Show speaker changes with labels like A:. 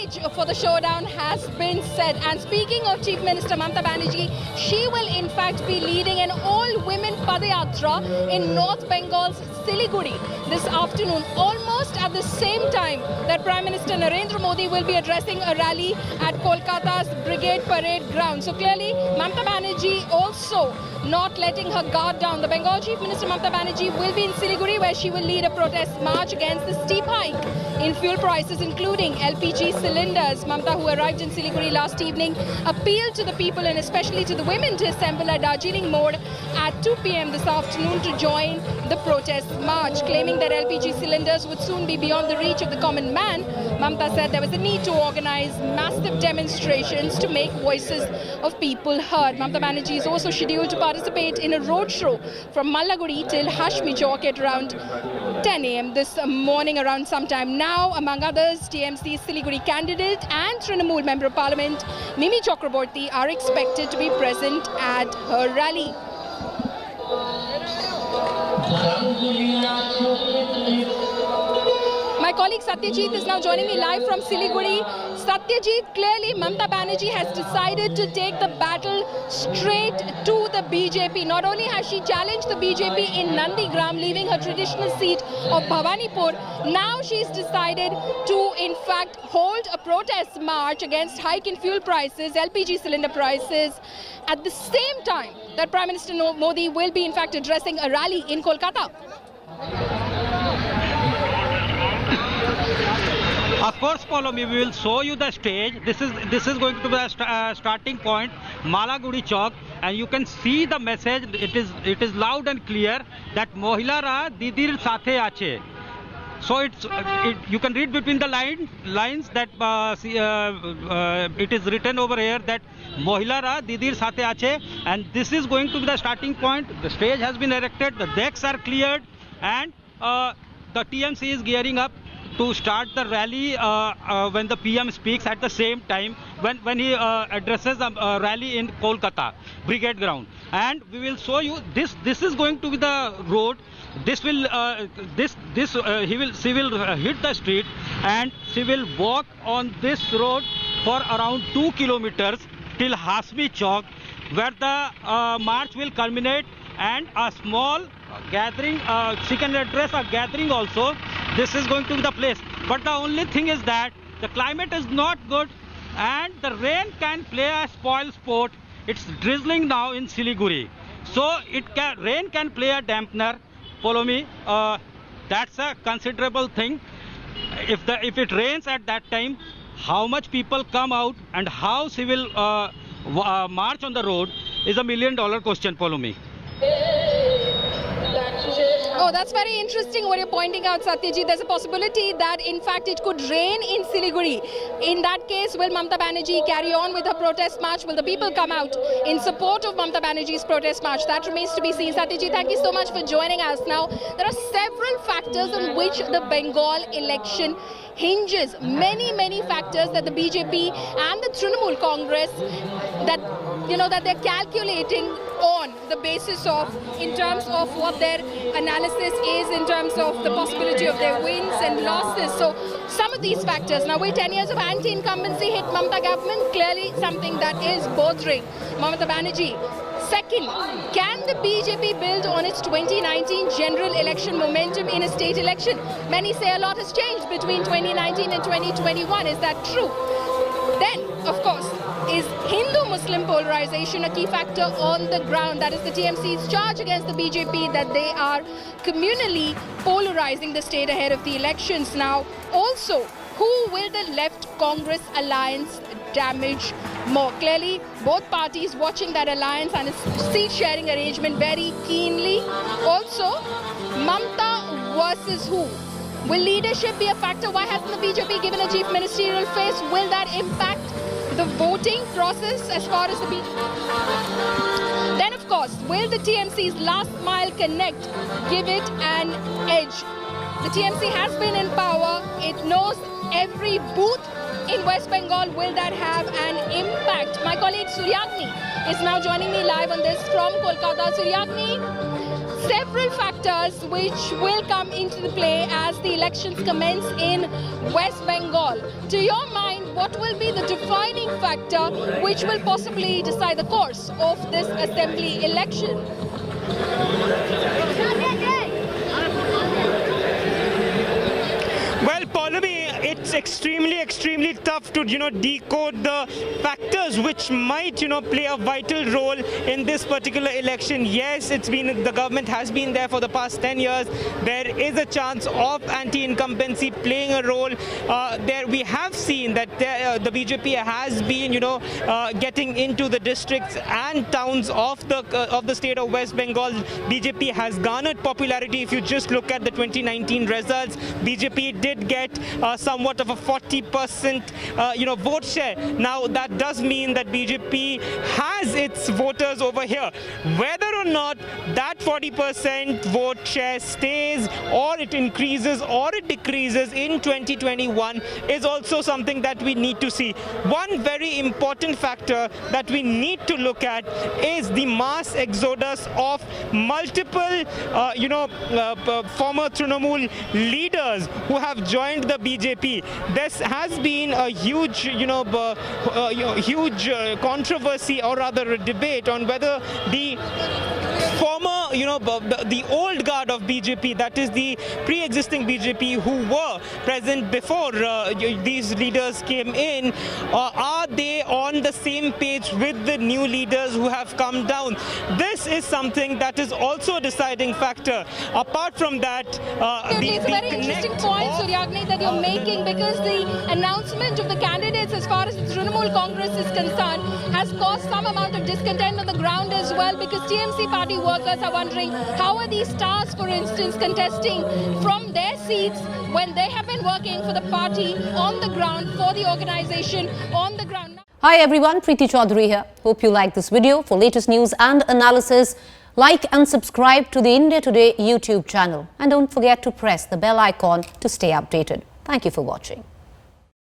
A: stage for the showdown has been set. And speaking of Chief Minister Mamata Banerjee, she will in fact be leading an all-women Padayatra in North Bengal's Siliguri this afternoon, almost at the same time that Prime Minister Narendra Modi will be addressing a rally at Kolkata's Brigade Parade Ground. So clearly, Mamata Banerjee also not letting her guard down. The Bengal Chief Minister Mamata Banerjee will be in Siliguri, where she will lead a protest march against the steep hike in fuel prices, including LPG cylinders. Mamata, who arrived in Siliguri last evening, appealed to the people and especially to the women to assemble at Darjeeling More at 2 p.m. this afternoon to join the protest march. Claiming that LPG cylinders would soon be beyond the reach of the common man, Mamata said there was a need to organize massive demonstrations to make voices of people heard. Mamata Banerjee is also scheduled to participate in a roadshow from Mallaguri till Hashmi Chowk at around 10 a.m. this morning around sometime. Now, among others, TMC's Siliguri candidate and Trinamool Member of Parliament Mimi Chakraborty are expected to be present at her rally. My colleague Satyajit is now joining me live from Siliguri. Satyajit, clearly Mamata Banerjee has decided to take the battle straight to the BJP. Not only has she challenged the BJP in Nandigram, leaving her traditional seat of Bhawanipur, now she's decided to in fact hold a protest march against hike in fuel prices, LPG cylinder prices, at the same time that Prime Minister Modi will be in fact addressing a rally in Kolkata.
B: Of course, follow me. We will show you the stage. This is going to be the starting point, Malaguri Chowk, and you can see the message. It is loud and clear that Mohilara Didir Sathe Ache. So you can read between the lines that it is written over here that Mohilara Didir Sathe Ache, and this is going to be the starting point. The stage has been erected, the decks are cleared, and the TMC is gearing up to start the rally when the PM speaks at the same time when he addresses a rally in Kolkata Brigade Ground. And we will show you this is going to be the road. This will she will hit the street and she will walk on this road for around 2 kilometers till Hashmi Chowk, where the march will culminate and a small gathering. She can address a gathering also. This is going to be the place. But the only thing is that the climate is not good and the rain can play a spoil sport. It's drizzling now in Siliguri. So rain can play a dampener. Follow me. That's a considerable thing. If it rains at that time, how much people come out and how she will march on the road is $1 million question. Follow me.
A: Oh, that's very interesting what you're pointing out, Satyajit. There's a possibility that, in fact, it could rain in Siliguri. In that case, will Mamata Banerjee carry on with her protest march? Will the people come out in support of Mamata Banerjee's protest march? That remains to be seen. Satyajit, thank you so much for joining us. Now, there are several factors on which the Bengal election hinges. Many factors that the BJP and the Trinamool Congress that they're calculating on the basis of, in terms of what their analysis is, in terms of the possibility of their wins and losses. So some of these factors. Now, will 10 years of anti-incumbency hit Mamata government? Clearly something that is bothering Mamata Banerjee. Second, can the BJP build on its 2019 general election momentum in a state election? Many say a lot has changed between 2019 and 2021. Is that true? Then, of course, is Hindu-Muslim polarization a key factor on the ground? That is the TMC's charge against the BJP, that they are communally polarizing the state ahead of the elections. Now, also, who will the left-Congress alliance damage more? Clearly, both parties watching that alliance and its seat-sharing arrangement very keenly. Also, Mamata versus who? Will leadership be a factor? Why hasn't the BJP given a chief ministerial face? Will that impact the voting process as far as the BJP? Then, of course, will the TMC's last mile connect give it an edge? The TMC has been in power. It knows every booth in West Bengal. Will that have an impact? My colleague Suryagni is now joining me live on this from Kolkata. Suryagni, several factors which will come into the play as the elections commence in West Bengal. To your mind, what will be the defining factor which will possibly decide the course of this assembly election.
C: Well, Pallavi, it's extremely tough to, decode the factors which might, play a vital role in this particular election. Yes, the government has been there for the past 10 years. There is a chance of anti-incumbency playing a role. We have seen that the BJP has been, getting into the districts and towns of the state of West Bengal. BJP has garnered popularity. If you just look at the 2019 results, BJP did get somewhat of a 40% vote share. Now that does mean that BJP has its voters over here. Whether or not that 40% vote share stays or it increases or it decreases in 2021 is also something that we need to see. One very important factor that we need to look at is the mass exodus of multiple former Trinamool leaders who have joined the BJP. This has been a huge controversy, or rather a debate on whether the former, the old guard of BJP, that is the pre-existing BJP who were present before these leaders came in, are they on the same page with the new leaders who have come down? This is something that is also a deciding factor. Apart from that,
A: it's a very interesting point, Suryagni, that you're making, because the announcement of the candidates as far as the Trinamool Congress is concerned has caused some amount of discontent on the ground as well, because TMC party workers are wondering how are these stars, for instance, contesting from their seats when they have been working for the party on the ground, for the organization on the ground.
D: Hi everyone, Preeti Chaudhary here. Hope you like this video. For latest news and analysis, like and subscribe to the India Today YouTube channel. And don't forget to press the bell icon to stay updated. Thank you for watching.